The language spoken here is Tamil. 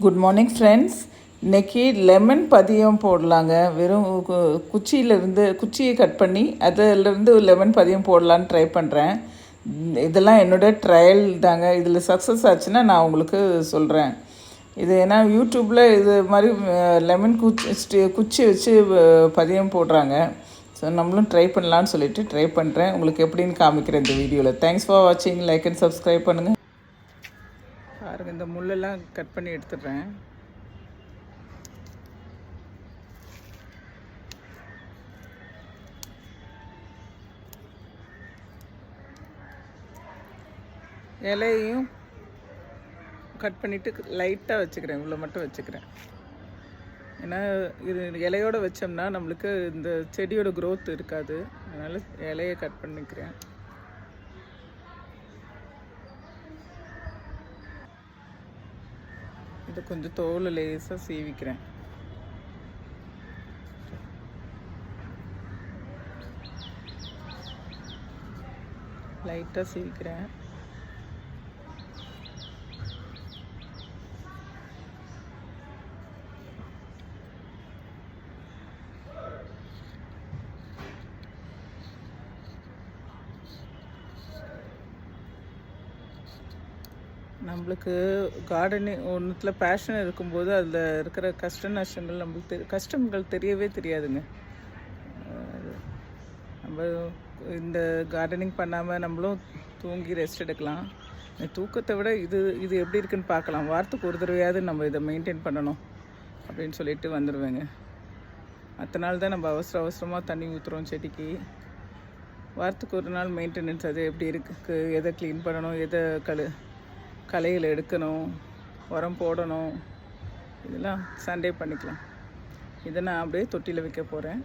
Good morning friends. இன்றைக்கி லெமன் பதியம் போடலாங்க. வெறும் குச்சியை கட் பண்ணி அதிலேருந்து லெமன் பதியம் போடலான்னு ட்ரை பண்ணுறேன். இதெல்லாம் என்னோடய ட்ரையல் தாங்க. இதில் சக்ஸஸ் ஆச்சுன்னா நான் உங்களுக்கு சொல்கிறேன். இது ஏன்னா யூடியூப்பில் இது மாதிரி லெமன் குச்சி வச்சு பதியம் போடுறாங்க. ஸோ நம்மளும் ட்ரை பண்ணலான்னு சொல்லிட்டு ட்ரை பண்ணுறேன். உங்களுக்கு எப்படின்னு காமிக்கிறேன் இந்த வீடியோவில். தேங்க்ஸ் ஃபார் வாட்சிங். லைக் அண்ட் சப்ஸ்கிரைப் பண்ணுங்கள். பாருங்கள், இந்த முள்ளெல்லாம் கட் பண்ணி எடுத்துடுறேன். இலையையும் கட் பண்ணிவிட்டு லைட்டாக வச்சுக்கிறேன். இவ்வளோ மட்டும் வச்சுக்கிறேன். ஏன்னா இது இலையோடு வச்சோம்னா நம்மளுக்கு இந்த செடியோட க்ரோத் இருக்காது. அதனால் இலையை கட் பண்ணிக்கிறேன். இதை கொஞ்சம் தோல் லேசாக சீவிக்கிறேன். லைட்டாக சீவிக்கிறேன். நம்மளுக்கு கார்டனிங் ஒன்றுத்தில் பேஷன் இருக்கும்போது அதில் இருக்கிற கஷ்டங்கள் நம்மளுக்கு கஷ்டங்கள் தெரியவே தெரியாதுங்க. நம்ம இந்த கார்டனிங் பண்ணாமல் நம்மளும் தூங்கி ரெஸ்ட் எடுக்கலாம். தூக்கத்தை விட இது எப்படி இருக்குன்னு பார்க்கலாம். வாரத்துக்கு ஒரு தடவையாவது நம்ம இதை மெயின்டைன் பண்ணணும் அப்படின்னு சொல்லிட்டு வந்துடுவேங்க. மற்ற நாள் தான் நம்ம அவசரமாக தண்ணி ஊற்றுறோம் செடிக்கு. வாரத்துக்கு ஒரு நாள் மெயின்டெனன்ஸ் அது எப்படி இருக்குது, எதை க்ளீன் பண்ணணும், எதை களையில் எடுக்கணும், உரம் போடணும், இதெல்லாம் சண்டே பண்ணிக்கலாம். இதை நான் அப்படியே தொட்டியில் வைக்க போகிறேன்.